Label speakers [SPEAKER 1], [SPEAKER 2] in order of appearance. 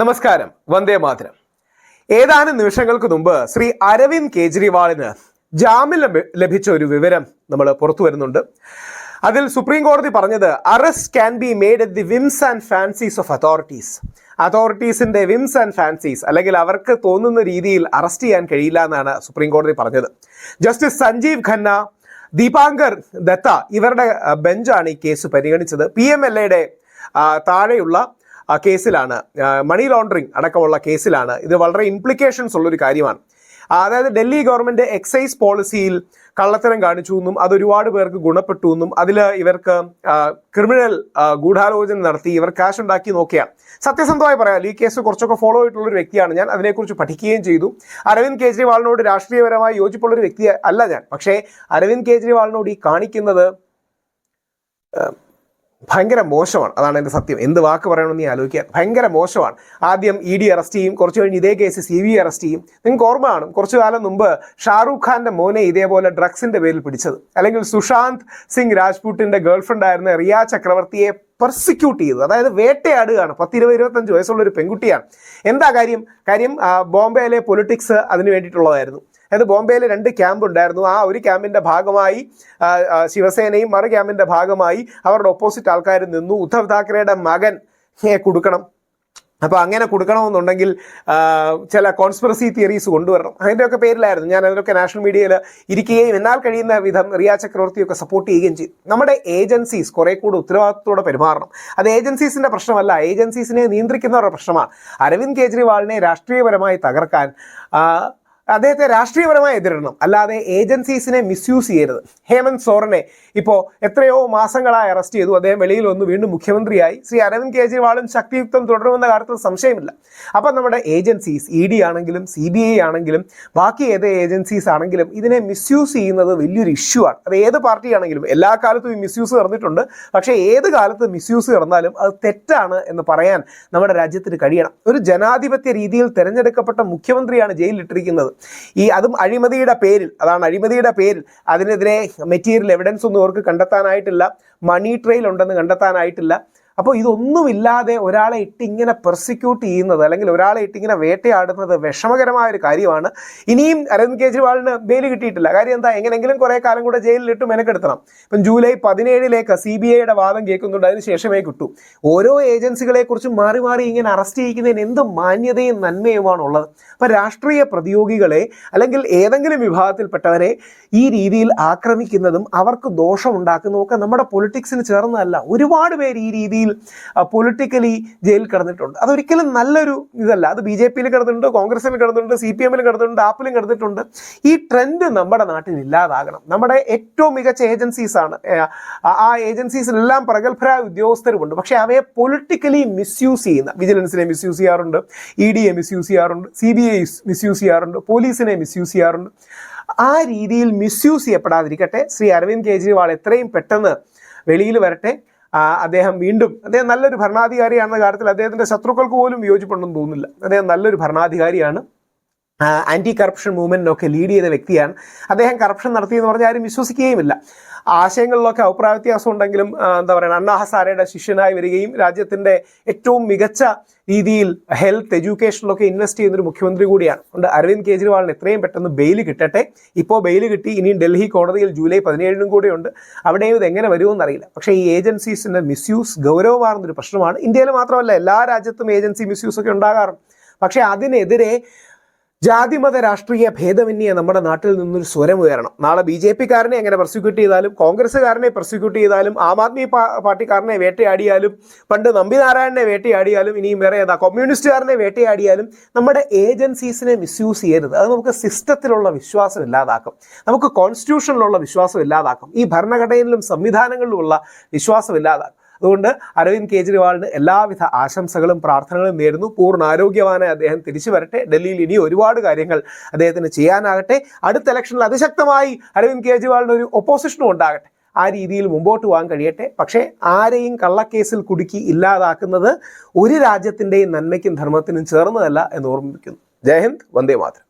[SPEAKER 1] നമസ്കാരം. വന്ദേ മാതരം. ഏതാനും നിമിഷങ്ങൾക്ക് മുമ്പ് ശ്രീ അരവിന്ദ് കേജ്രിവാളിന് ജാമ്യം ലഭിച്ച ഒരു വിവരം നമ്മൾ പുറത്തു വരുന്നുണ്ട്. അതിൽ സുപ്രീം കോടതി പറഞ്ഞത് arrest can be made at the whims and fancies of അതോറിറ്റീസിന്റെ വിംസ് ആൻഡ് ഫാൻസീസ്, അല്ലെങ്കിൽ അവർക്ക് തോന്നുന്ന രീതിയിൽ അറസ്റ്റ് ചെയ്യാൻ കഴിയില്ല എന്നാണ് സുപ്രീം കോടതി പറഞ്ഞത്. ജസ്റ്റിസ് സഞ്ജീവ് ഖന്ന, ദീപാങ്കർ ദത്ത ഇവരുടെ ബെഞ്ചാണ് ഈ കേസ് പരിഗണിച്ചത്. PMLA താഴെയുള്ള കേസിലാണ്, മണി ലോണ്ടറിങ് അടക്കമുള്ള കേസിലാണ്. ഇത് വളരെ ഇംപ്ലിക്കേഷൻസ് ഉള്ളൊരു കാര്യമാണ്. അതായത് ഡൽഹി ഗവൺമെൻറ് എക്സൈസ് പോളിസിയിൽ കള്ളത്തരം കാണിച്ചു എന്നും അത് ഒരുപാട് പേർക്ക് ഗുണപ്പെട്ടു എന്നും അതിൽ ഇവർക്ക് ക്രിമിനൽ ഗൂഢാലോചന നടത്തി ഇവർ കാശ് ഉണ്ടാക്കി നോക്കിയാണ്. സത്യസന്ധമായി പറയാം, ഈ കേസ് കുറച്ചൊക്കെ ഫോളോ ആയിട്ടുള്ളൊരു വ്യക്തിയാണ് ഞാൻ. അതിനെക്കുറിച്ച് പഠിക്കുകയും ചെയ്തു. അരവിന്ദ് കേജ്രിവാളിനോട് രാഷ്ട്രീയപരമായി യോജിപ്പുള്ളൊരു വ്യക്തി അല്ല ഞാൻ. പക്ഷേ അരവിന്ദ് കേജ്രിവാളിനോട് ഈ കാണിക്കുന്നത് ഭയങ്കര മോശമാണ്. അതാണ് എൻ്റെ സത്യം. എന്ത് വാക്ക് പറയണമെന്ന് ഞാൻ ആലോചിക്കാൻ. ഭയങ്കര മോശമാണ്. ആദ്യം ED അറസ്റ്റ് ചെയ്യും, കുറച്ച് കഴിഞ്ഞ് ഇതേ കേസ് CBI അറസ്റ്റ് ചെയ്യും. നിങ്ങൾക്ക് ഓർമ്മ കാണും, കുറച്ചു കാലം മുമ്പ് ഷാറൂഖ് ഖാന്റെ മോനെ ഇതേപോലെ ഡ്രഗ്സിന്റെ പേരിൽ പിടിച്ചത്. അല്ലെങ്കിൽ സുശാന്ത് സിംഗ് രാജ്പൂട്ടിന്റെ ഗേൾഫ്രണ്ട് ആയിരുന്ന റിയ ചക്രവർത്തിയെ പെർസിക്യൂട്ട് ചെയ്തത്, അതായത് വേട്ടയാടുകയാണ്. 10-25 വയസ്സുള്ള ഒരു പെൺകുട്ടിയാണ്. എന്താ കാര്യം? ബോംബെയിലെ പൊളിറ്റിക്സ് അതിന് വേണ്ടിയിട്ടുള്ളതായിരുന്നു. അതായത് ബോംബെയിൽ 2 ക്യാമ്പ് ഉണ്ടായിരുന്നു. ആ ഒരു ക്യാമ്പിൻ്റെ ഭാഗമായി ശിവസേനയും മറു ക്യാമ്പിൻ്റെ ഭാഗമായി അവരുടെ ഓപ്പോസിറ്റ് ആൾക്കാർ നിന്നു. ഉദ്ധവ് താക്കറെയുടെ മകൻ കൊടുക്കണം. അപ്പോൾ അങ്ങനെ കൊടുക്കണമെന്നുണ്ടെങ്കിൽ ചില കോൺസ്പിറസി തിയറീസ് കൊണ്ടുവരണം. അതിൻ്റെയൊക്കെ പേരിലായിരുന്നു ഞാൻ അതിലൊക്കെ നാഷണൽ മീഡിയയിൽ ഇരിക്കുകയും എന്നാൽ കഴിയുന്ന വിധം റിയ ചക്രവർത്തിയൊക്കെ സപ്പോർട്ട് ചെയ്യുകയും ചെയ്തു. നമ്മുടെ ഏജൻസീസ് കുറെ കൂടി ഉത്തരവാദിത്തത്തോടെ പെരുമാറണം. അത് ഏജൻസീസിൻ്റെ പ്രശ്നമല്ല, ഏജൻസീസിനെ നിയന്ത്രിക്കുന്നവരുടെ പ്രശ്നമാണ്. അരവിന്ദ് കേജ്രിവാളിനെ രാഷ്ട്രീയപരമായി തകർക്കാൻ അദ്ദേഹത്തെ രാഷ്ട്രീയപരമായി എതിരിടണം, അല്ലാതെ ഏജൻസീസിനെ മിസ്യൂസ് ചെയ്യരുത്. ഹേമന്ത് സോറനെ ഇപ്പോൾ എത്രയോ മാസങ്ങളായി അറസ്റ്റ് ചെയ്തു. അദ്ദേഹം വെളിയിൽ വന്നു, വീണ്ടും മുഖ്യമന്ത്രിയായി. ശ്രീ അരവിന്ദ് കേജ്രിവാളും ശക്തിയുക്തം തുടരുമെന്ന കാര്യത്തിൽ സംശയമില്ല. അപ്പം നമ്മുടെ ഏജൻസീസ് ED ആണെങ്കിലും CBI ആണെങ്കിലും ബാക്കി ഏത് ഏജൻസീസ് ആണെങ്കിലും ഇതിനെ മിസ്യൂസ് ചെയ്യുന്നത് വലിയൊരു ഇഷ്യൂ ആണ്. അത് ഏത് പാർട്ടിയാണെങ്കിലും എല്ലാ കാലത്തും ഈ മിസ്യൂസ് നടന്നിട്ടുണ്ട്. പക്ഷേ ഏത് കാലത്ത് മിസ്യൂസ് നടന്നാലും അത് തെറ്റാണ് എന്ന് പറയാൻ നമ്മുടെ രാജ്യത്തിന് കഴിയണം. ഒരു ജനാധിപത്യ രീതിയിൽ തിരഞ്ഞെടുക്കപ്പെട്ട മുഖ്യമന്ത്രിയാണ് ജയിലിലിട്ടിരിക്കുന്നത്. അതും അഴിമതിയുടെ പേരിൽ. അതാണ് അഴിമതിയുടെ പേരിൽ. അതിനെതിരെ മെറ്റീരിയൽ എവിഡൻസ് ഒന്നും അവർക്ക് കണ്ടെത്താനായിട്ടില്ല. മണി ട്രെയിൽ ഉണ്ടെന്ന് കണ്ടെത്താനായിട്ടില്ല. അപ്പോൾ ഇതൊന്നുമില്ലാതെ ഒരാളെ ഇട്ടിങ്ങനെ പെർസിക്യൂട്ട് ചെയ്യുന്നത്, അല്ലെങ്കിൽ ഒരാളെ ഇട്ടിങ്ങനെ വേട്ടയാടുന്നത് വിഷമകരമായൊരു കാര്യമാണ്. ഇനിയും അരവിന്ദ് കേജ്രിവാളിന് ബെയിൽ കിട്ടിയിട്ടില്ല. കാര്യം എന്താ? എങ്ങനെയെങ്കിലും കുറേ കാലം കൂടെ ജയിലിലിട്ട് മെനക്കെടുത്തണം. ഇപ്പം ജൂലൈ 17 CBIയുടെ വാദം കേൾക്കുന്നുണ്ട്, അതിന് ശേഷമേ കിട്ടൂ. ഓരോ ഏജൻസികളെക്കുറിച്ചും മാറി മാറി ഇങ്ങനെ അറസ്റ്റ് ചെയ്യിക്കുന്നതിന് എന്ത് മാന്യതയും നന്മയുമാണുള്ളത്? അപ്പം രാഷ്ട്രീയ പ്രതിയോഗികളെ അല്ലെങ്കിൽ ഏതെങ്കിലും വിഭാഗത്തിൽപ്പെട്ടവരെ ഈ രീതിയിൽ ആക്രമിക്കുന്നതും അവർക്ക് ദോഷമുണ്ടാക്കുന്നതും നമ്മുടെ പൊളിറ്റിക്സിന് ചേർന്നതല്ല. ഒരുപാട് പേര് ഈ രീതിയിൽ പൊളിറ്റിക്കലി ജയിലിൽ കിടന്നിട്ടുണ്ട്. അതൊരിക്കലും നല്ലൊരു ഇതല്ല. അത് BJPയിൽ കിടന്നിട്ടുണ്ട്, കോൺഗ്രസിൽ കിടന്നിട്ടുണ്ട്, CPMൽ കിടന്നിട്ടുണ്ട്, ആപ്പിലും കിടന്നിട്ടുണ്ട്. ഈ ട്രെൻഡ് നമ്മുടെ നാട്ടിൽ ഇല്ലാതാകണം. നമ്മുടെ ഏറ്റവും മികച്ച ഏജൻസീസാണ്. ആ ഏജൻസീസിലെല്ലാം പ്രഗത്ഭരായ ഉദ്യോഗസ്ഥരുമുണ്ട്. പക്ഷേ അവയെ പൊളിറ്റിക്കലി മിസ്യൂസ് ചെയ്യുന്ന, വിജിലൻസിനെ മിസ്യൂസ് ചെയ്യാറുണ്ട്, EDയെ മിസ്യൂസ് ചെയ്യാറുണ്ട്, CBI മിസ്യൂസ് ചെയ്യാറുണ്ട്, പോലീസിനെ മിസ്യൂസ് ചെയ്യാറുണ്ട്. ആ രീതിയിൽ മിസ്യൂസ് ചെയ്യപ്പെടാതിരിക്കട്ടെ. ശ്രീ അരവിന്ദ് കേജ്രിവാൾ എത്രയും പെട്ടെന്ന് വെളിയിൽ വരട്ടെ. അദ്ദേഹം നല്ലൊരു ഭരണാധികാരിയാണെന്ന കാര്യത്തിൽ അദ്ദേഹത്തിൻ്റെ ശത്രുക്കൾക്ക് പോലും വിയോജിപ്പുണ്ടെന്ന് തോന്നുന്നില്ല. അദ്ദേഹം നല്ലൊരു ഭരണാധികാരിയാണ്. ആൻറ്റി കറപ്ഷൻ മൂവ്മെൻറ്റിനൊക്കെ ലീഡ് ചെയ്ത വ്യക്തിയാണ്. അദ്ദേഹം കറപ്ഷൻ നടത്തിയെന്ന് പറഞ്ഞാൽ ആരും വിശ്വസിക്കുകയുമില്ല. ആശയങ്ങളിലൊക്കെ അഭിപ്രായ വ്യത്യാസം ഉണ്ടെങ്കിലും അണ്ണാ ഹസാരയുടെ ശിഷ്യനായി വരികയും രാജ്യത്തിൻ്റെ ഏറ്റവും മികച്ച രീതിയിൽ ഹെൽത്ത് എഡ്യൂക്കേഷനിലൊക്കെ ഇൻവെസ്റ്റ് ചെയ്യുന്നൊരു മുഖ്യമന്ത്രി കൂടിയാണ്. അതുകൊണ്ട് അരവിന്ദ് കേജ്രിവാളിന് എത്രയും പെട്ടെന്ന് ബെയിൽ കിട്ടട്ടെ. ഇപ്പോൾ ബെയിൽ കിട്ടി, ഇനിയും ഡൽഹി കോടതിയിൽ ജൂലൈ 17 കൂടെയുണ്ട്. അവിടെയും ഇത് എങ്ങനെ വരുമെന്നറിയില്ല. പക്ഷേ ഈ ഏജൻസീസിൻ്റെ മിസ്യൂസ് ഗൗരവമാർന്നൊരു പ്രശ്നമാണ്. ഇന്ത്യയിൽ മാത്രമല്ല, എല്ലാ രാജ്യത്തും ഏജൻസി മിസ്യൂസ് ഒക്കെ ഉണ്ടാകാറുണ്ട്. പക്ഷേ അതിനെതിരെ ജാതിമത രാഷ്ട്രീയ ഭേദമന്യേ നമ്മുടെ നാട്ടിൽ നിന്നൊരു സ്വരം ഉയരണം. നാളെ BJPക്കാരനെ എങ്ങനെ പെർസിക്യൂട്ട് ചെയ്താലും, കോൺഗ്രസ്സുകാരനെ പെർസിക്യൂട്ട് ചെയ്താലും, ആം ആദ്മി പാർട്ടിക്കാരനെ വേട്ടയാടിയാലും, പണ്ട് നമ്പിനാരായണനെ വേട്ടയാടിയാലും, ഇനിയും വേറെ കമ്മ്യൂണിസ്റ്റുകാരനെ വേട്ടയാടിയാലും നമ്മുടെ ഏജൻസീസിനെ മിസ്യൂസ് ചെയ്യരുത്. അത് നമുക്ക് സിസ്റ്റത്തിലുള്ള വിശ്വാസം ഇല്ലാതാക്കും, നമുക്ക് കോൺസ്റ്റിറ്റ്യൂഷനിലുള്ള വിശ്വാസം ഇല്ലാതാക്കും, ഈ ഭരണഘടനയിലും സംവിധാനങ്ങളിലുമുള്ള വിശ്വാസം ഇല്ലാതാക്കും. അതുകൊണ്ട് അരവിന്ദ് കേജ്രിവാളിന് എല്ലാവിധ ആശംസകളും പ്രാർത്ഥനകളും നേരുന്നു. പൂർണ്ണ ആരോഗ്യവാനായി അദ്ദേഹം തിരിച്ചു വരട്ടെ. ഡൽഹിയിൽ ഇനി ഒരുപാട് കാര്യങ്ങൾ അദ്ദേഹത്തിന് ചെയ്യാനാകട്ടെ. അടുത്ത ഇലക്ഷനിൽ അതിശക്തമായി അരവിന്ദ് കേജ്രിവാളിന് ഒരു ഒപ്പോസിഷനും ഉണ്ടാകട്ടെ. ആ രീതിയിൽ മുമ്പോട്ട് പോകാൻ കഴിയട്ടെ. പക്ഷേ ആരെയും കള്ളക്കേസിൽ കുടുക്കി ഇല്ലാതാക്കുന്നത് ഒരു രാജ്യത്തിൻ്റെയും നന്മയ്ക്കും ധർമ്മത്തിനും ചേർന്നതല്ല എന്ന് ഓർമ്മിപ്പിക്കുന്നു. ജയ് ഹിന്ദ്, വന്ദേ മാതരം.